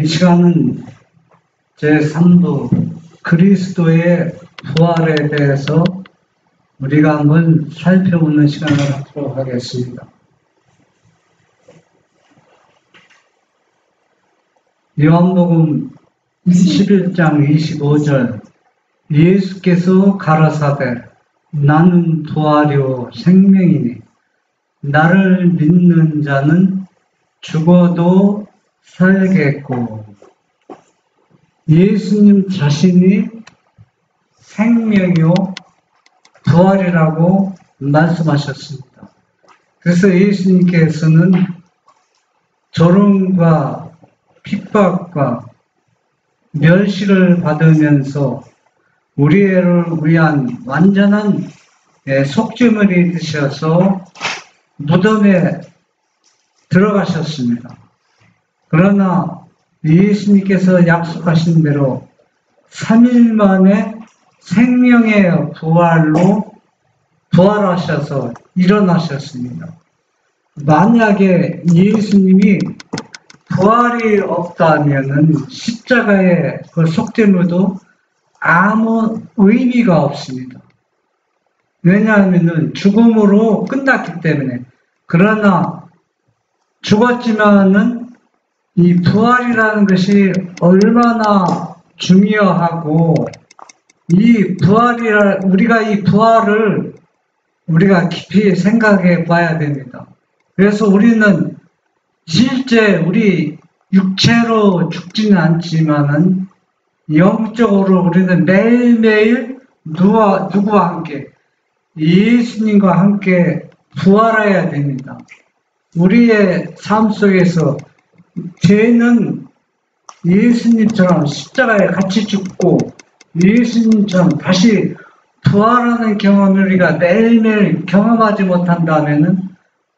이 시간은 제3부 그리스도의 부활에 대해서 우리가 한번 살펴보는 시간을 갖도록 하겠습니다. 요한복음 11장 25절 예수께서 가라사대 나는 부활이요 생명이니 나를 믿는 자는 죽어도 살겠고, 예수님 자신이 생명이요 부활이라고 말씀하셨습니다. 그래서 예수님께서는 조롱과 핍박과 멸시를 받으면서 우리를 위한 완전한 속죄물이 되셔서 무덤에 들어가셨습니다. 그러나 예수님께서 약속하신 대로 3일 만에 생명의 부활로 부활하셔서 일어나셨습니다. 만약에 예수님이 부활이 없다면 십자가의 그 속죄물도 아무 의미가 없습니다. 왜냐하면 죽음으로 끝났기 때문에. 그러나 죽었지만은 이 부활이라는 것이 얼마나 중요하고, 우리가 이 부활을 우리가 깊이 생각해 봐야 됩니다. 그래서 우리는 실제 우리 육체로 죽지는 않지만은 영적으로 우리는 매일매일 누구와 함께 예수님과 함께 부활해야 됩니다. 우리의 삶 속에서 죄는 예수님처럼 십자가에 같이 죽고 예수님처럼 다시 부활하는 경험을 우리가 매일매일 경험하지 못한다면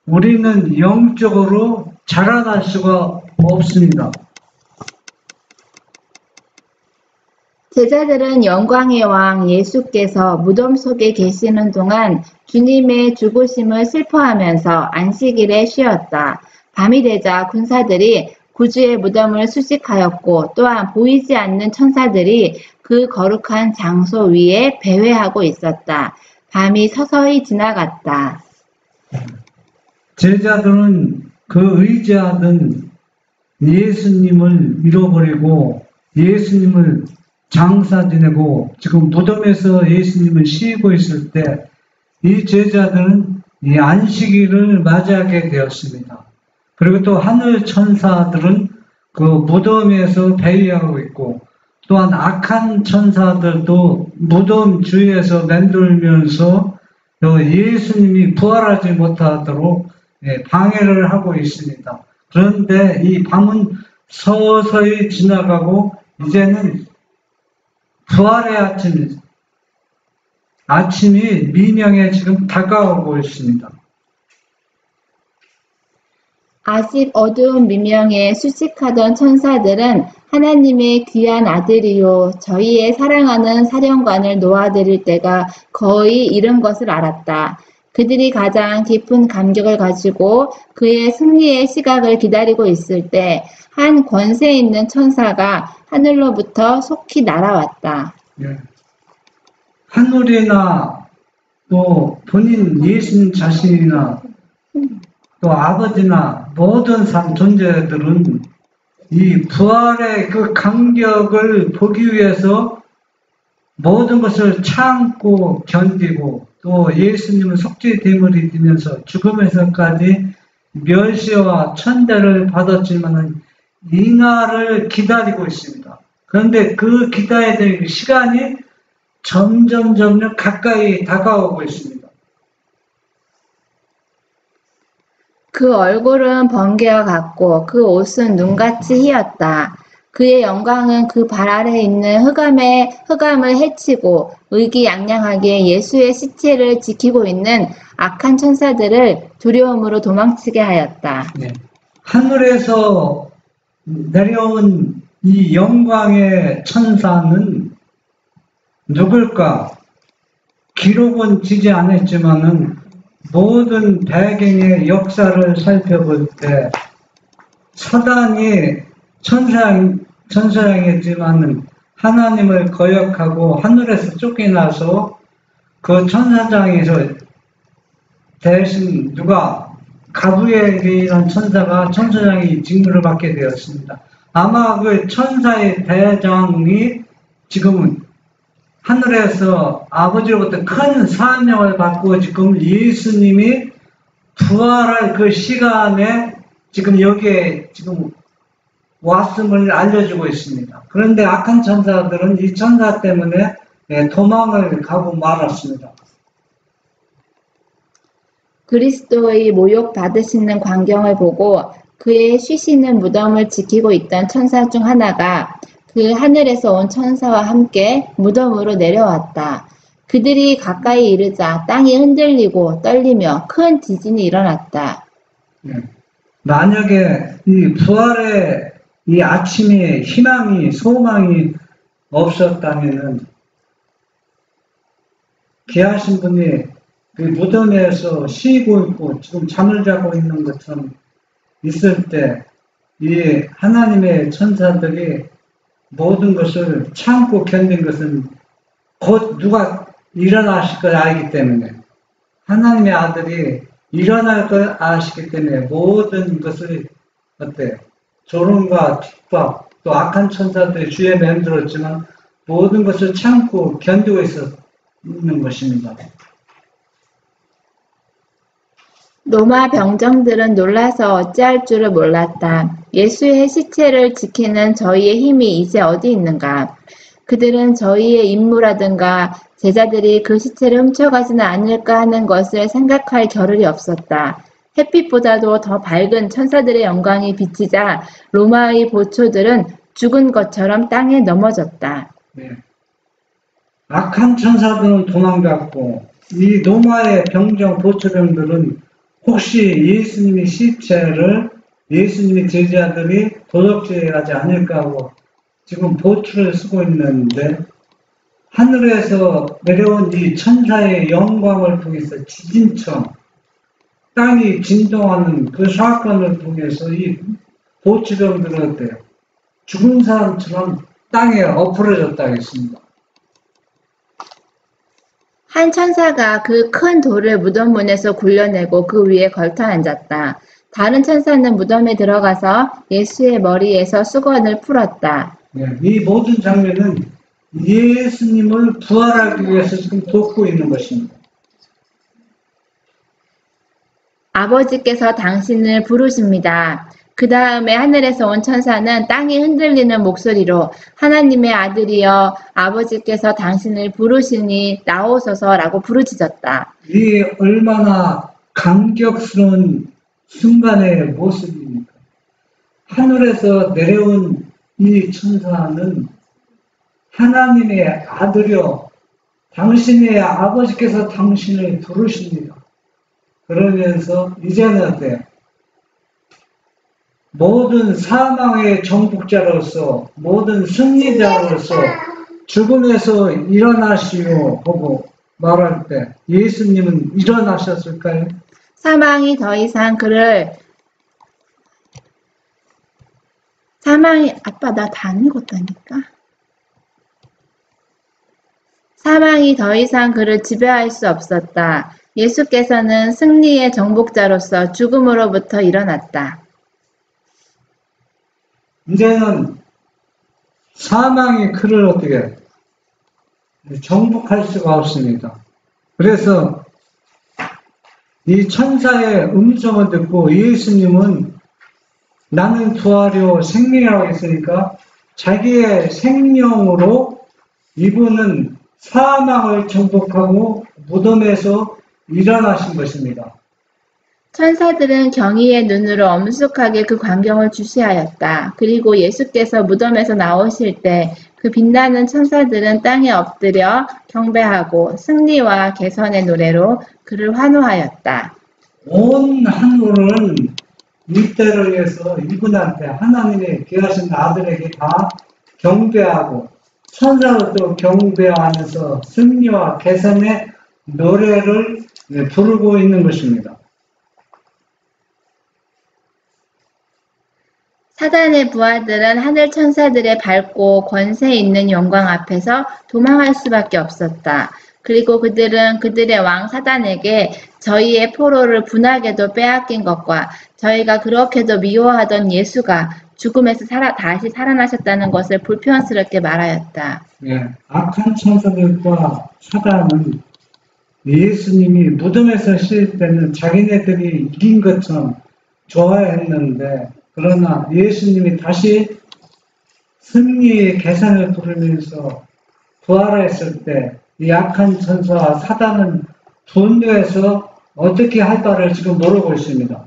우리는 영적으로 자라날 수가 없습니다. 제자들은 영광의 왕 예수께서 무덤 속에 계시는 동안 주님의 죽으심을 슬퍼하면서 안식일에 쉬었다. 밤이 되자 군사들이 구주의 무덤을 수색하였고, 또한 보이지 않는 천사들이 그 거룩한 장소 위에 배회하고 있었다. 밤이 서서히 지나갔다. 제자들은 그 의지하던 예수님을 잃어버리고 예수님을 장사 지내고 지금 무덤에서 예수님을 쉬고 있을 때 이 제자들은 이 안식일을 맞이하게 되었습니다. 그리고 또 하늘 천사들은 그 무덤에서 배회하고 있고, 또한 악한 천사들도 무덤 주위에서 맴돌면서 예수님이 부활하지 못하도록 방해를 하고 있습니다. 그런데 이 밤은 서서히 지나가고 이제는 부활의 아침이 미명에 지금 다가오고 있습니다. 아직 어두운 미명에 수식하던 천사들은 하나님의 귀한 아들이요 저희의 사랑하는 사령관을 놓아드릴 때가 거의 이른 것을 알았다. 그들이 가장 깊은 감격을 가지고 그의 승리의 시각을 기다리고 있을 때 한 권세 있는 천사가 하늘로부터 속히 날아왔다. 예. 하늘이나 또 본인 예수님 자신이나 또 아버지나 모든 존재들은 이 부활의 그 감격을 보기 위해서 모든 것을 참고 견디고 또 예수님은 속죄됨을 입으면서 죽음에서까지 멸시와 천대를 받았지만은 이날을 기다리고 있습니다. 그런데 그 기다려야 될 시간이 점점 가까이 다가오고 있습니다. 그 얼굴은 번개와 같고 그 옷은 눈같이 희었다. 그의 영광은 그 발 아래에 있는 흑암을 해치고 의기양양하게 예수의 시체를 지키고 있는 악한 천사들을 두려움으로 도망치게 하였다. 네. 하늘에서 내려온 이 영광의 천사는 누굴까? 기록은 지지 않았지만은 모든 배경의 역사를 살펴볼 때 사단이 천사장이지만은 하나님을 거역하고 하늘에서 쫓겨나서 그 천사장에서 대신 가브리엘이라는 천사가 천사장이 직무를 맡게 되었습니다. 아마 그 천사의 대장이 지금은 하늘에서 아버지로부터 큰 사명을 받고 지금 예수님이 부활할 그 시간에 지금 여기에 지금 왔음을 알려주고 있습니다. 그런데 악한 천사들은 이 천사 때문에 도망을 가고 말았습니다. 그리스도의 모욕 받으시는 광경을 보고 그의 쉬시는 무덤을 지키고 있던 천사 중 하나가 그 하늘에서 온 천사와 함께 무덤으로 내려왔다. 그들이 가까이 이르자 땅이 흔들리고 떨리며 큰 지진이 일어났다. 만약에 이 부활의 이 아침에 희망이 소망이 없었다면은 귀하신 분이 그 무덤에서 쉬고 있고 지금 잠을 자고 있는 것처럼 있을 때 이 하나님의 천사들이 모든 것을 참고 견딘 것은 곧 누가 일어나실 걸 알기 때문에 하나님의 아들이 일어날 걸 아시기 때문에 모든 것을 조롱과 핍박 또 악한 천사들이 주에 맴들었지만 모든 것을 참고 견디고 있는 것입니다. 로마 병정들은 놀라서 어찌할 줄을 몰랐다. 예수의 시체를 지키는 저희의 힘이 이제 어디 있는가? 그들은 저희의 임무라든가 제자들이 그 시체를 훔쳐가지는 않을까 하는 것을 생각할 겨를이 없었다. 햇빛보다도 더 밝은 천사들의 영광이 비치자 로마의 보초들은 죽은 것처럼 땅에 넘어졌다. 네. 악한 천사들은 도망갔고 이 로마의 병정 보초병들은 혹시 예수님의 시체를 예수님의 제자들이 도적질하지 않을까 하고 지금 보초를 쓰고 있는데 하늘에서 내려온 이 천사의 영광을 통해서 지진처럼 땅이 진동하는 그 사건을 통해서 이 보초병들은 어때요? 죽은 사람처럼 땅에 엎어졌다 했습니다. 한 천사가 그 큰 돌을 무덤 문에서 굴려내고 그 위에 걸터 앉았다. 다른 천사는 무덤에 들어가서 예수의 머리에서 수건을 풀었다. 네, 이 모든 장면은 예수님을 부활하기 위해서 지금 돕고 있는 것입니다. 아버지께서 당신을 부르십니다. 그 다음에 하늘에서 온 천사는 땅이 흔들리는 목소리로 하나님의 아들이여 아버지께서 당신을 부르시니 나오소서라고 부르짖었다. 이 얼마나 감격스러운 순간의 모습입니까? 하늘에서 내려온 이 천사는 하나님의 아들이여 당신의 아버지께서 당신을 부르십니다. 그러면서 이제는 어때요? 모든 사망의 정복자로서 모든 승리자로서 죽음에서 일어나시오 하고 말할 때 예수님은 일어나셨을까요? 사망이 더 이상 아빠 나 다 안 읽었다니까. 사망이 더 이상 그를 지배할 수 없었다. 예수께서는 승리의 정복자로서 죽음으로부터 일어났다. 이제는 사망이 그를 어떻게 정복할 수가 없습니다. 그래서 이 천사의 음성을 듣고 예수님은 나는 부활이요 생명이라고 했으니까 자기의 생명으로 이분은 사망을 정복하고 무덤에서 일어나신 것입니다. 천사들은 경의의 눈으로 엄숙하게 그 광경을 주시하였다. 그리고 예수께서 무덤에서 나오실 때 그 빛나는 천사들은 땅에 엎드려 경배하고 승리와 개선의 노래로 그를 환호하였다. 온 하늘은 이때를 위해서 이분한테 하나님의 귀하신 아들에게 다 경배하고 천사들도 경배하면서 승리와 개선의 노래를 부르고 있는 것입니다. 사단의 부하들은 하늘 천사들의 밝고 권세 있는 영광 앞에서 도망할 수밖에 없었다. 그리고 그들은 그들의 왕 사단에게 저희의 포로를 분하게도 빼앗긴 것과 저희가 그렇게도 미워하던 예수가 죽음에서 다시 살아나셨다는 것을 불편스럽게 말하였다. 예, 악한 천사들과 사단은 예수님이 무덤에서 쉴 때는 자기네들이 이긴 것처럼 좋아했는데 그러나 예수님이 다시 승리의 계산을 부르면서 부활했을 때 이 악한 천사와 사단은 분노해서 어떻게 할 바를 지금 모르고 있습니다.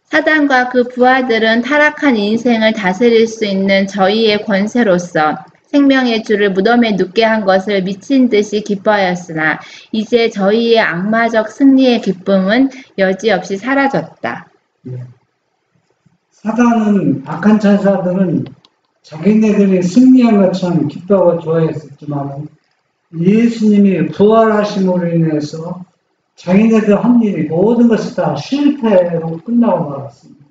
사단과 그 부하들은 타락한 인생을 다스릴 수 있는 저희의 권세로서 생명의 주를 무덤에 눕게 한 것을 미친 듯이 기뻐하였으나 이제 저희의 악마적 승리의 기쁨은 여지없이 사라졌다. 사단은 악한 천사들은 자기네들이 승리한 것처럼 기뻐하고 좋아했었지만 예수님이 부활하심으로 인해서 자기네들 한 일이 모든 것이 다 실패로 끝나고 말았습니다.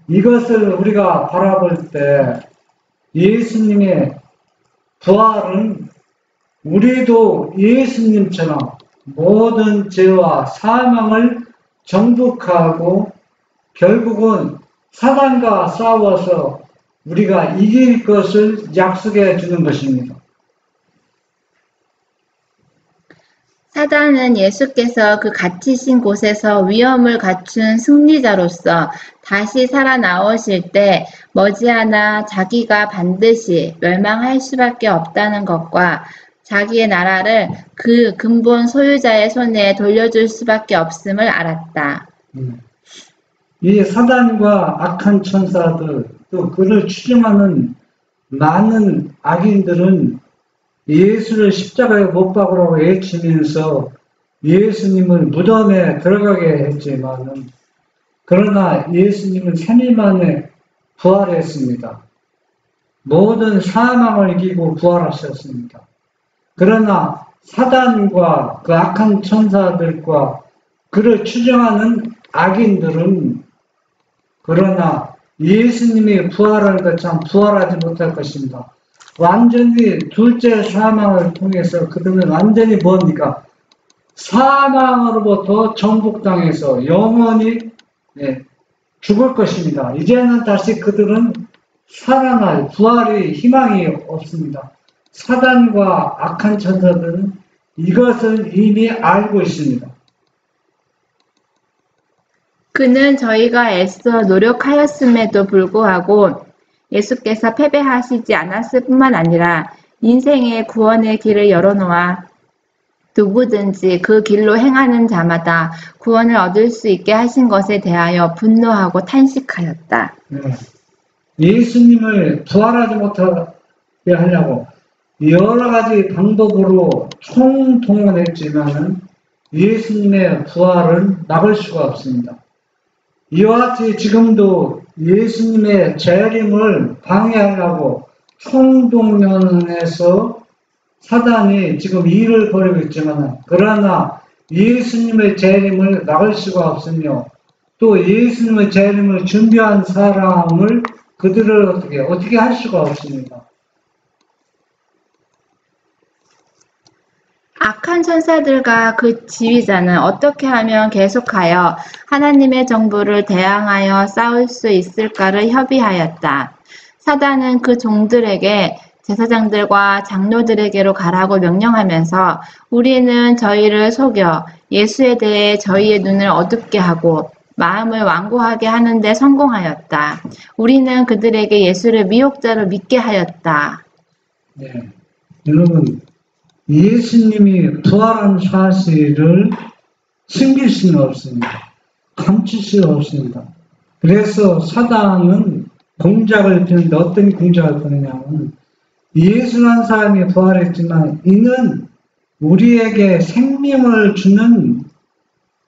이것을 우리가 바라볼 때 예수님의 부활은 우리도 예수님처럼 모든 죄와 사망을 정복하고 결국은 사단과 싸워서 우리가 이길 것을 약속해 주는 것입니다. 사단은 예수께서 그 갇히신 곳에서 위엄을 갖춘 승리자로서 다시 살아나오실 때 머지않아 자기가 반드시 멸망할 수밖에 없다는 것과 자기의 나라를 그 근본 소유자의 손에 돌려줄 수밖에 없음을 알았다. 이 사단과 악한 천사들 또 그를 추종하는 많은 악인들은 예수를 십자가에 못 박으라고 외치면서 예수님을 무덤에 들어가게 했지만은 그러나 예수님은 3일 만에 부활했습니다. 모든 사망을 이기고 부활하셨습니다. 그러나 사단과 그 악한 천사들과 그를 추종하는 악인들은 그러나 예수님이 부활한 것처럼 부활하지 못할 것입니다. 완전히 둘째 사망을 통해서 그들은 완전히 뭡니까? 사망으로부터 정복당해서 영원히 죽을 것입니다. 이제는 다시 그들은 살아날 부활의 희망이 없습니다. 사단과 악한 천사들은 이것을 이미 알고 있습니다. 그는 저희가 애써 노력하였음에도 불구하고 예수께서 패배하시지 않았을 뿐만 아니라 인생의 구원의 길을 열어놓아 누구든지 그 길로 행하는 자마다 구원을 얻을 수 있게 하신 것에 대하여 분노하고 탄식하였다. 예수님을 부활하지 못하게 하려고 여러 가지 방법으로 총동원했지만은 예수님의 부활을 막을 수가 없습니다. 이와 같이 지금도 예수님의 재림을 방해하려고 총동원해서 사단이 지금 일을 벌이고 있지만, 그러나 예수님의 재림을 막을 수가 없으며, 또 예수님의 재림을 준비한 사람을 그들을 어떻게 할 수가 없습니다. 악한 천사들과 그 지휘자는 어떻게 하면 계속하여 하나님의 정부를 대항하여 싸울 수 있을까를 협의하였다. 사단은 그 종들에게 제사장들과 장로들에게로 가라고 명령하면서 우리는 저희를 속여 예수에 대해 저희의 눈을 어둡게 하고 마음을 완고하게 하는데 성공하였다. 우리는 그들에게 예수를 미혹자로 믿게 하였다. 네. 여러분, 예수님이 부활한 사실을 숨길 수는 없습니다. 감출 수는 없습니다. 그래서 사단은 공작을 피우는데 어떤 공작을 피우냐면, 예수란 사람이 부활했지만 이는 우리에게 생명을 주는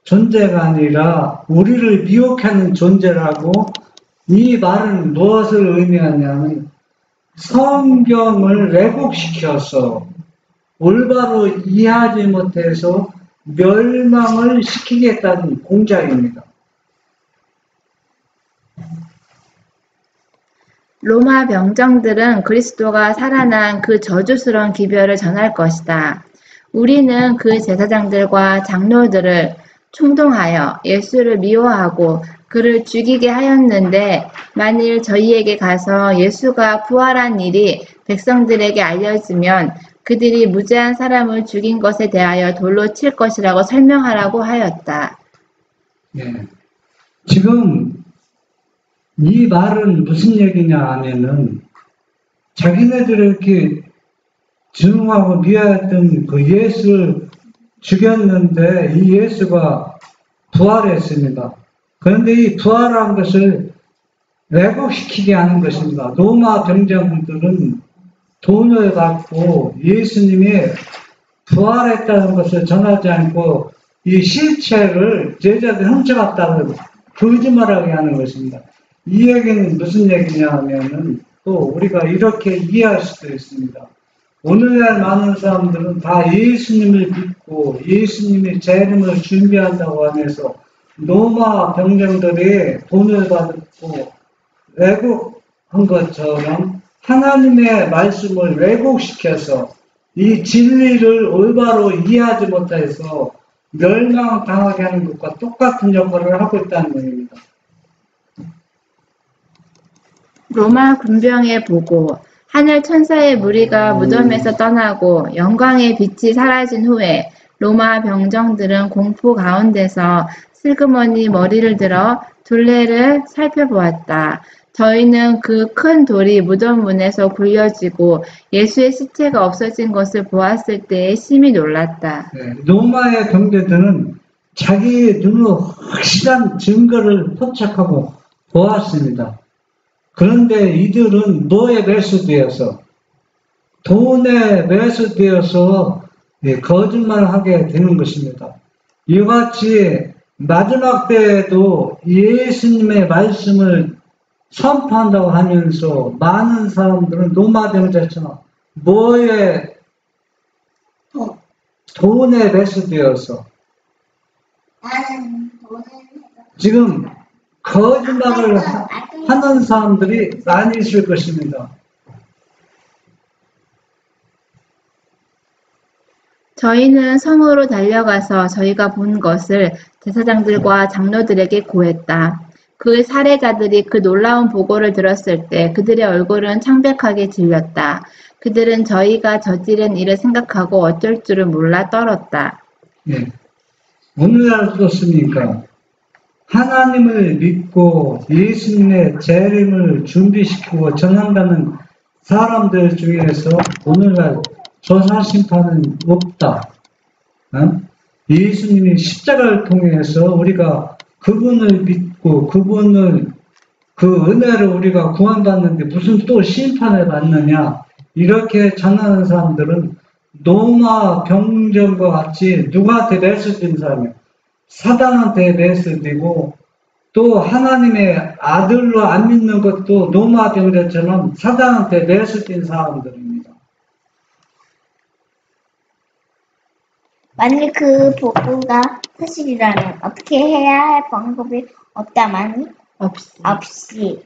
존재가 아니라 우리를 미혹하는 존재라고. 이 말은 무엇을 의미하냐면 성경을 왜곡시켜서 올바로 이해하지 못해서 멸망을 시키겠다는 공작입니다. 로마 병정들은 그리스도가 살아난 그 저주스러운 기별을 전할 것이다. 우리는 그 제사장들과 장로들을 충동하여 예수를 미워하고 그를 죽이게 하였는데, 만일 저희에게 가서 예수가 부활한 일이 백성들에게 알려지면 그들이 무죄한 사람을 죽인 것에 대하여 돌로 칠 것이라고 설명하라고 하였다. 네. 지금 이 말은 무슨 얘기냐 하면은, 자기네들을 이렇게 증오하고 미워했던 그 예수를 죽였는데 이 예수가 부활했습니다. 그런데 이 부활한 것을 왜곡시키게 하는 것입니다. 로마 병정들은 돈을 받고 예수님이 부활했다는 것을 전하지 않고 이 실체를 제자들 훔쳐갔다는 거짓말하게 하는 것입니다. 이 얘기는 무슨 얘기냐 하면은, 또 우리가 이렇게 이해할 수도 있습니다. 오늘날 많은 사람들은 다 예수님을 믿고 예수님이 재림을 준비한다고 하면서 로마 병정들이 돈을 받고 왜곡한 것처럼 하나님의 말씀을 왜곡시켜서 이 진리를 올바로 이해하지 못해서 멸망당하게 하는 것과 똑같은 역할을 하고 있다는 것입니다. 로마 군병의 보고, 하늘 천사의 무리가 무덤에서 떠나고 영광의 빛이 사라진 후에 로마 병정들은 공포 가운데서 슬그머니 머리를 들어 둘레를 살펴보았다. 저희는 그 큰 돌이 무덤 문에서 굴려지고 예수의 시체가 없어진 것을 보았을 때에 심히 놀랐다. 네, 로마의 병제들은 자기의 눈으로 확실한 증거를 포착하고 보았습니다. 그런데 이들은 뭐에 매수되어서, 돈에 매수되어서 거짓말을 하게 되는 것입니다. 이와 같이 마지막 때에도 예수님의 말씀을 선포한다고 하면서 많은 사람들은 로마 병자처럼 뭐에, 돈에 매수되어서 지금 거짓말을 하는 사람들이 많이 있을 것입니다. 저희는 성으로 달려가서 저희가 본 것을 제사장들과 장로들에게 고했다. 그 살해자들이 그 놀라운 보고를 들었을 때 그들의 얼굴은 창백하게 질렸다. 그들은 저희가 저지른 일을 생각하고 어쩔 줄을 몰라 떨었다. 네. 오늘날 어떻습니까? 하나님을 믿고 예수님의 재림을 준비시키고 전한다는 사람들 중에서 오늘날 조사심판은 없다. 예수님이 십자가를 통해서 우리가 그분을 믿고 그분을, 그 은혜를 우리가 구원받는데 무슨 또 심판을 받느냐, 이렇게 전하는 사람들은 노마 경전과 같이 누구한테 매수된 사람이에요. 사단한테 매수되고 또 하나님의 아들로 안 믿는 것도 노마 경전처럼 사단한테 매수된 사람들입니다. 만일 그 복음가 사실이라면 어떻게 해야 할 방법이 없다마니 없이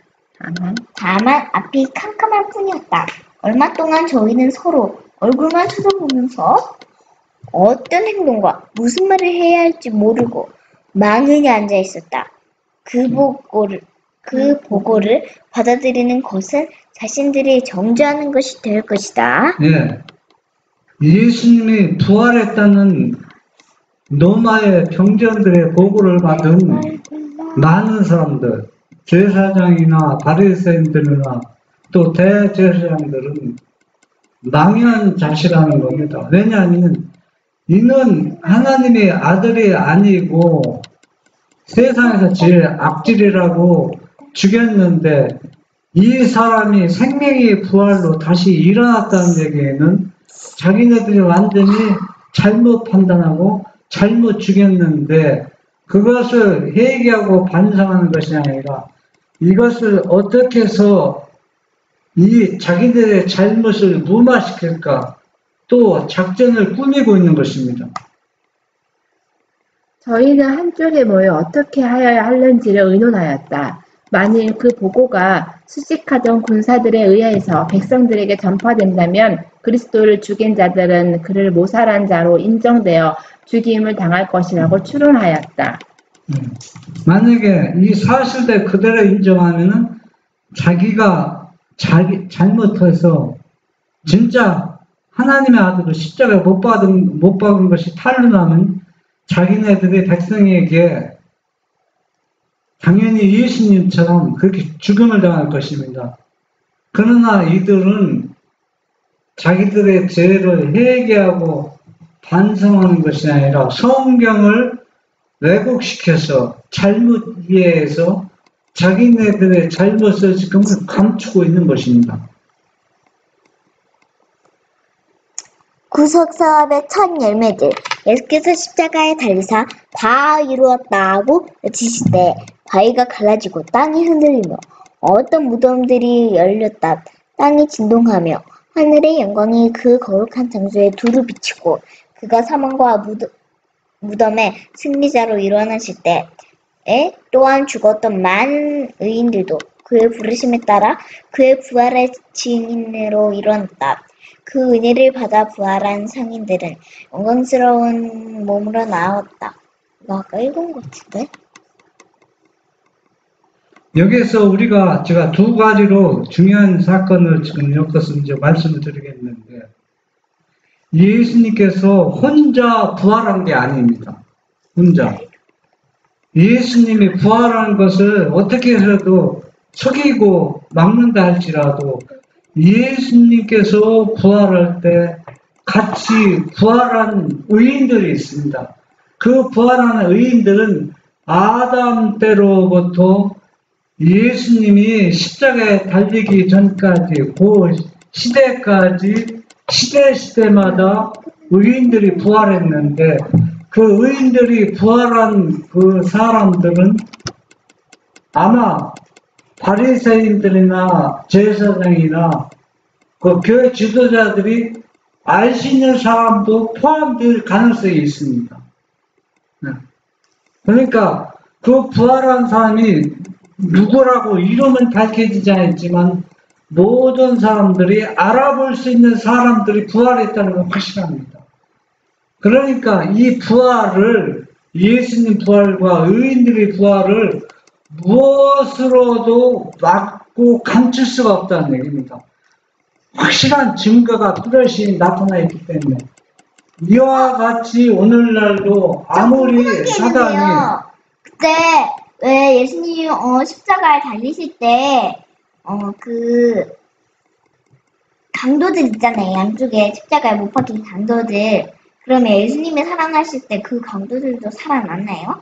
다만 앞이 캄캄할 뿐이었다. 얼마 동안 저희는 서로 얼굴만 쳐다보면서 어떤 행동과 무슨 말을 해야 할지 모르고 멍하니 앉아 있었다. 그 보고를 받아들이는 것은 자신들이 정죄하는 것이 될 것이다. 예. 예수님이 부활했다는 노마의 병전들의 보고를 받은 많은 사람들, 제사장이나 바리새인들이나 또 대제사장들은 망연자실하는 겁니다. 왜냐하면 이는 하나님의 아들이 아니고 세상에서 제일 악질이라고 죽였는데 이 사람이 생명의 부활로 다시 일어났다는 얘기에는 자기네들이 완전히 잘못 판단하고 잘못 죽였는데 그것을 회개하고 반성하는 것이 아니라 이것을 어떻게 해서 이 자기들의 잘못을 무마시킬까 또 작전을 꾸미고 있는 것입니다. 저희는 한쪽에 모여 어떻게 하여야 하는지를 의논하였다. 만일 그 보고가 수직하던 군사들에 의해서 백성들에게 전파된다면 그리스도를 죽인 자들은 그를 모살한 자로 인정되어 죽임을 당할 것이라고 추론하였다. 만약에 이 사실들 그대로 인정하면은 자기가 잘못해서 진짜 하나님의 아들을 십자가에 못 박은 것이 탄로나면 자기네들이 백성에게 당연히 예수님처럼 그렇게 죽음을 당할 것입니다. 그러나 이들은 자기들의 죄를 회개하고 반성하는 것이 아니라 성경을 왜곡시켜서 잘못 이해해서 자기네들의 잘못을 지금 감추고 있는 것입니다. 구속사업의 첫 열매들. 예수께서 십자가에 달리사 다 이루었다 하고 외치시되 바위가 갈라지고 땅이 흔들리며 어떤 무덤들이 열렸다. 땅이 진동하며 하늘의 영광이 그 거룩한 장소에 두루 비치고 그가 사망과 무덤의 승리자로 일어나실 때에 또한 죽었던 많은 의인들도 그의 부르심에 따라 그의 부활의 증인으로 일어났다. 그 은혜를 받아 부활한 상인들은 영광스러운 몸으로 나왔다. 이거 아까 읽은 것 같은데? 여기에서 제가 두 가지로 중요한 사건을 지금 엮어서 이제 말씀을 드리겠는데, 예수님께서 혼자 부활한 게 아닙니다. 혼자. 예수님이 부활한 것을 어떻게 해서도 속이고 막는다 할지라도 예수님께서 부활할 때 같이 부활한 의인들이 있습니다. 그 부활하는 의인들은 아담 때로부터 예수님이 십자가에 달리기 전까지 그 시대까지 시대마다 의인들이 부활했는데 그 의인들이 부활한 그 사람들은 아마 바리새인들이나 제사장이나 그 교회 지도자들이 알 수 있는 사람도 포함될 가능성이 있습니다. 그러니까 그 부활한 사람이 누구라고 이름은 밝혀지지 않았지만 모든 사람들이 알아볼 수 있는 사람들이 부활했다는 건 확실합니다. 그러니까 이 부활을, 예수님 부활과 의인들의 부활을 무엇으로도 막고 감출 수가 없다는 얘기입니다. 확실한 증거가 뚜렷이 나타나 있기 때문에 이와 같이 오늘날도 아무리 사단이 그때 왜 예수님이 십자가에 달리실 때 그 강도들 있잖아요. 양쪽에 십자가에 못 박힌 강도들. 그러면 예수님이 살아나실 때 그 강도들도 살아났나요?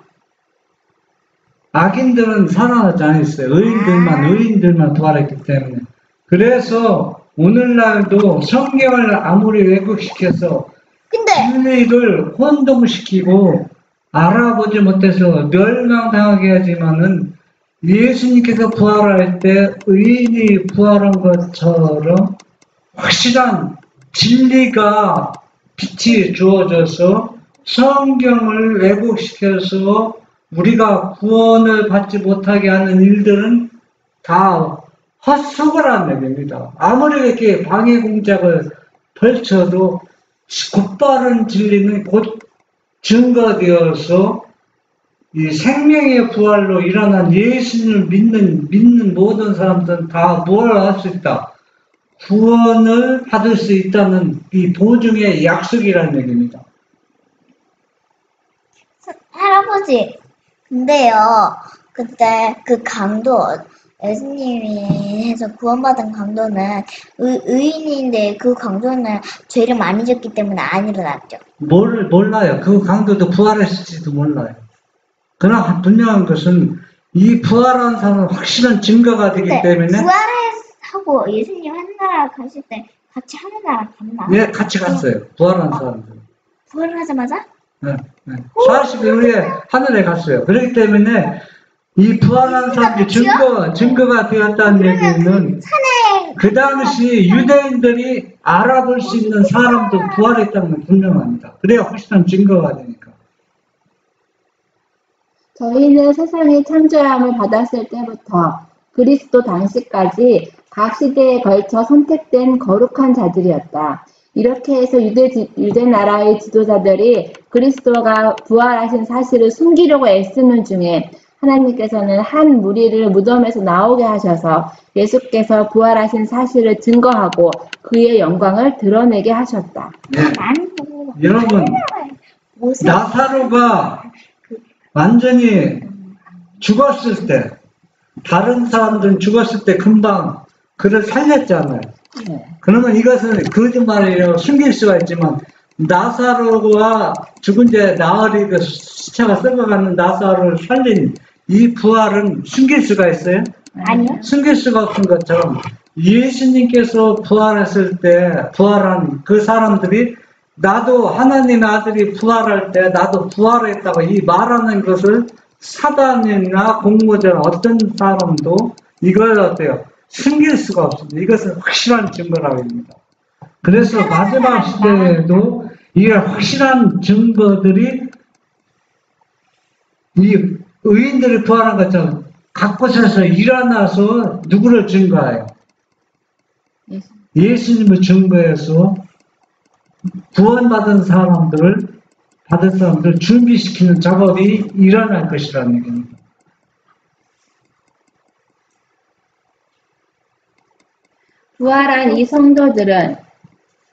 악인들은 살아나지 않았어요. 의인들만 부활했기 때문에. 그래서 오늘날도 성경을 아무리 왜곡시켜서 근데 진리를 혼동시키고 알아보지 못해서 멸망당하게 하지만은 예수님께서 부활할 때 의인이 부활한 것처럼 확실한 진리가 빛이 주어져서 성경을 왜곡시켜서 우리가 구원을 받지 못하게 하는 일들은 다 헛수고라는 얘기입니다. 아무리 이렇게 방해 공작을 펼쳐도 곧바른 진리는 곧 증거되어서 이 생명의 부활로 일어난 예수님을 믿는 모든 사람들은 다 뭘 할 수 있다? 구원을 받을 수 있다는 이 보증의 약속이라는 얘기입니다. 할아버지, 근데요, 그때 그 강도, 예수님이 해서 구원받은 강도는 의인인데 그 강도는 죄를 많이 졌기 때문에 안 일어났죠. 몰라요. 그 강도도 부활했을지도 몰라요. 그러나 분명한 것은 이 부활한 사람은 확실한 증거가 되기 때문에 부활하고 예수님 하늘나라 가실 때 같이 하늘나라 갔나? 예, 같이 갔어요. 부활한 사람들. 부활하자마자? 네, 네. 40일 후에 하늘에 갔어요. 그렇기 때문에 이 부활한 사람들이 증거가 되었다는 얘기는 그 당시 유대인들이 알아볼 수 있는 사람도 부활했다는 건 분명합니다. 그래야 확실한 증거가 되니까. 저희는 세상의 창조함을 받았을 때부터 그리스도 당시까지 각 시대에 걸쳐 선택된 거룩한 자들이었다. 이렇게 해서 유대 나라의 지도자들이 그리스도가 부활하신 사실을 숨기려고 애쓰는 중에 하나님께서는 한 무리를 무덤에서 나오게 하셔서 예수께서 부활하신 사실을 증거하고 그의 영광을 드러내게 하셨다. 네. 여러분, 나사로가 완전히 죽었을 때, 다른 사람들은 죽었을 때 금방 그를 살렸잖아요. 네. 그러면 이것은 거짓말이라고 숨길 수가 있지만, 나사로가 죽은 데 나흘이 그 시체가 썩어가는 나사로를 살린 이 부활은 숨길 수가 있어요? 아니요. 숨길 수가 없는 것처럼 예수님께서 부활했을 때 부활한 그 사람들이 나도 하나님의 아들이 부활할 때 나도 부활했다고 이 말하는 것을 사단이나 공모자나 어떤 사람도 이걸 어때요? 숨길 수가 없습니다. 이것은 확실한 증거라고 합니다. 그래서 마지막 시대에도 이 확실한 증거들이 이 의인들이 부활한 것처럼 각 곳에서 일어나서 누구를 증거해요? 예수님을 증거해서 구원받은 사람들을 받은 사람들을 준비시키는 작업이 일어날 것이라는 얘기입니다. 부활한 이 성도들은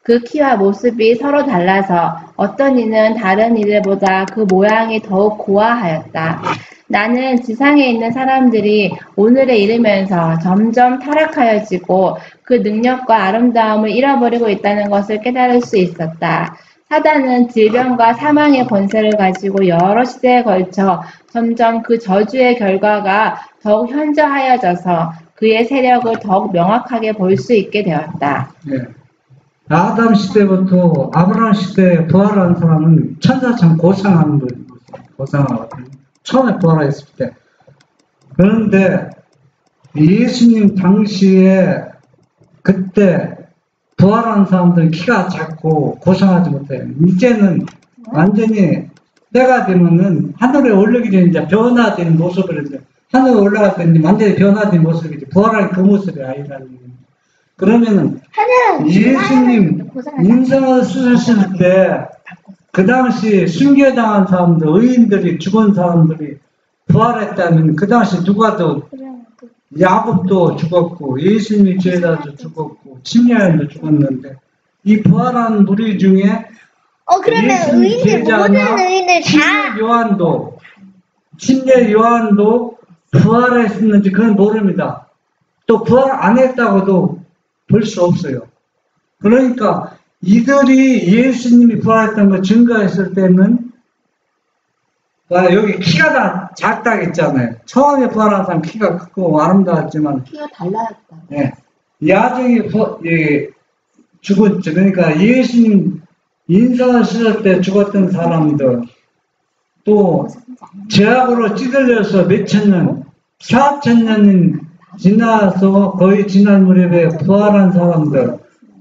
그 키와 모습이 서로 달라서 어떤 이는 다른 이들보다 그 모양이 더욱 고와하였다. 나는 지상에 있는 사람들이 오늘에 이르면서 점점 타락하여지고 그 능력과 아름다움을 잃어버리고 있다는 것을 깨달을 수 있었다. 사단은 질병과 사망의 권세를 가지고 여러 시대에 걸쳐 점점 그 저주의 결과가 더욱 현저하여져서 그의 세력을 더욱 명확하게 볼 수 있게 되었다. 네. 아담 시대부터 아브라함 시대에 부활한 사람은 천사처럼 고상하는 거예요. 고상하거든요. 처음에 부활했을 때. 그런데 예수님 당시에 그때 부활한 사람들은 키가 작고 고상하지 못해요. 이제는 완전히 때가 되면은 하늘에 올라오기 전에 이제 변화된 모습을 이제 하늘에 올라갔더니 완전히 변화된 모습이지 부활한 그 모습이 아니라는 얘기입니다. 그러면은 예수님 인생을 쓰실 때 그 당시 순교당한 사람들, 의인들이 죽은 사람들이 부활했다면 그 당시 누가도 야곱도 죽었고 예수님이 제자도 죽었고 침례요한도 죽었는데 이 부활한 무리 중에 그러면 예수님 의인들 모든 제자나 의인들 다 침례 요한도 부활했었는지 그건 모릅니다. 또 부활 안 했다고도 볼 수 없어요. 그러니까 이들이 예수님이 부활했던 걸 증거했을 때는 여기 키가 다 작다고 했잖아요. 처음에 부활한 사람 키가 크고 아름다웠지만 키가 달라졌다. 네. 야정이 죽었죠. 그러니까 예수님 인사하실 때 죽었던 사람들, 또 죄악으로 찌들려서 몇천 년, 4,000년이 지나서 거의 지난 무렵에 부활한 사람들,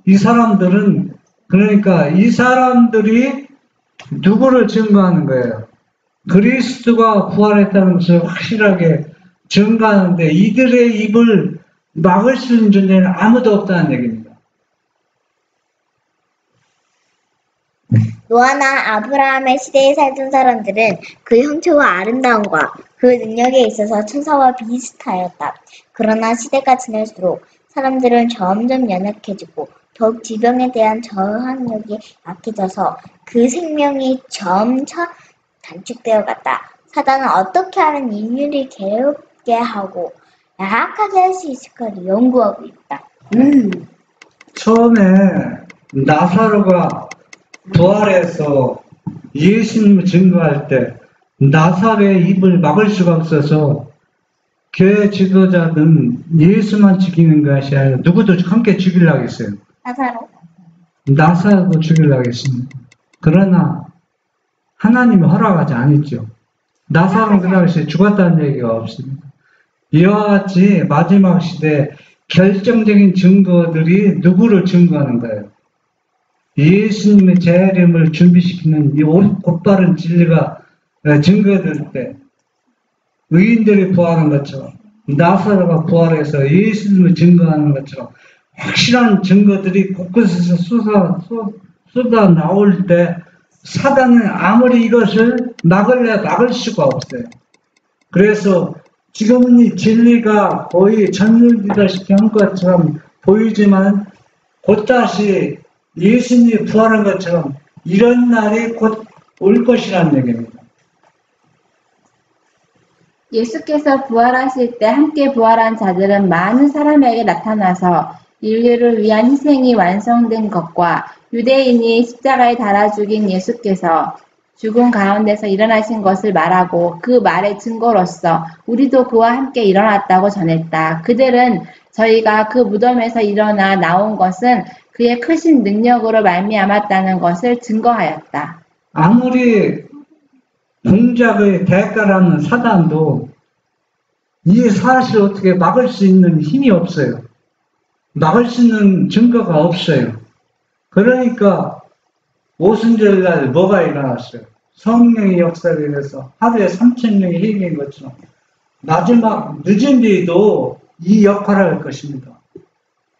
이 사람들은 그러니까 이 사람들이 누구를 증거하는 거예요? 그리스도가 부활했다는 것을 확실하게 증거하는데 이들의 입을 막을 수 있는 존재는 아무도 없다는 얘기입니다. 노아나 아브라함의 시대에 살던 사람들은 그 형체와 아름다움과 그 능력에 있어서 천사와 비슷하였다. 그러나 시대가 지날수록 사람들은 점점 연약해지고 더욱 질병에 대한 저항력이 약해져서 그 생명이 점차 단축되어 갔다. 사단은 어떻게 하면 인류를 괴롭게 하고 약하게 할 수 있을까를 연구하고 있다. 처음에 나사로가 부활해서 예수님을 증거할 때 나사로의 입을 막을 수가 없어서 교회 지도자는 예수만 죽이는 것이 아니라 누구도 함께 죽이려고 했어요. 나사로도 죽이려고 했습니다. 그러나 하나님이 허락하지 않았죠. 나사로는 그 당시에 죽었다는 얘기가 없습니다. 이와 같이 마지막 시대에 결정적인 증거들이 누구를 증거하는 거예요? 예수님의 재림을 준비시키는 이 곧바른 진리가 증거될 때 의인들이 부활한 것처럼 나사로가 부활해서 예수님을 증거하는 것처럼 확실한 증거들이 곳곳에서 쏟아 나올 때 사단은 아무리 이것을 막을 수가 없어요. 그래서 지금은 이 진리가 거의 전율되다시피 한 것처럼 보이지만 곧다시 예수님이 부활한 것처럼 이런 날이 곧 올 것이라는 얘기입니다. 예수께서 부활하실 때 함께 부활한 자들은 많은 사람에게 나타나서 인류를 위한 희생이 완성된 것과 유대인이 십자가에 달아 죽인 예수께서 죽은 가운데서 일어나신 것을 말하고 그 말의 증거로서 우리도 그와 함께 일어났다고 전했다. 그들은 저희가 그 무덤에서 일어나 나온 것은 그의 크신 능력으로 말미암았다는 것을 증거하였다. 아무리 공작의 대가라는 사단도 이 사실을 어떻게 막을 수 있는 힘이 없어요. 막을 수 있는 증거가 없어요. 그러니까 오순절날 뭐가 일어났어요? 성령의 역사에 의해서 하루에 3,000명이 회개한 것처럼 마지막 늦은 뒤에도 이 역할을 할 것입니다.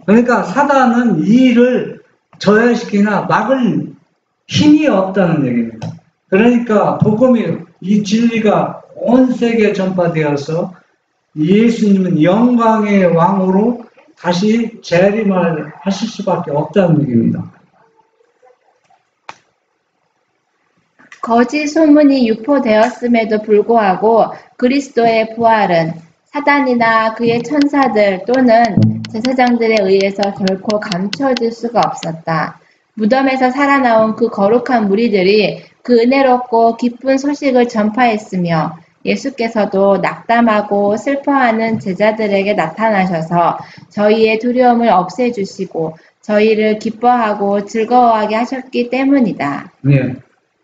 그러니까 사단은 이 일을 저해시키나 막을 힘이 없다는 얘기입니다. 그러니까 복음이 이 진리가 온 세계에 전파되어서 예수님은 영광의 왕으로 다시 재림을 하실 수밖에 없다는 얘기입니다. 거짓 소문이 유포되었음에도 불구하고 그리스도의 부활은 사단이나 그의 천사들 또는 제사장들에 의해서 결코 감춰질 수가 없었다. 무덤에서 살아나온 그 거룩한 무리들이 그 은혜롭고 기쁜 소식을 전파했으며 예수께서도 낙담하고 슬퍼하는 제자들에게 나타나셔서 저희의 두려움을 없애주시고 저희를 기뻐하고 즐거워하게 하셨기 때문이다. 네.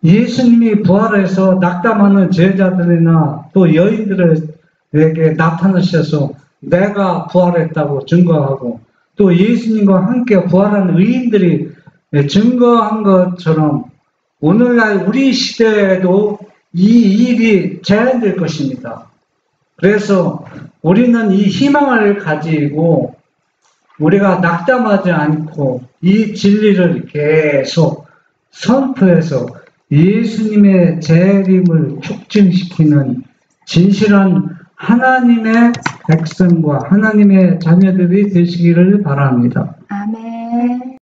예수님이 부활해서 낙담하는 제자들이나 또 여인들에게 나타나셔서 내가 부활했다고 증거하고 또 예수님과 함께 부활한 의인들이 증거한 것처럼 오늘날 우리 시대에도 이 일이 재현될 것입니다. 그래서 우리는 이 희망을 가지고 우리가 낙담하지 않고 이 진리를 계속 선포해서 예수님의 재림을 촉진시키는 진실한 하나님의 백성과 하나님의 자녀들이 되시기를 바랍니다. 아멘.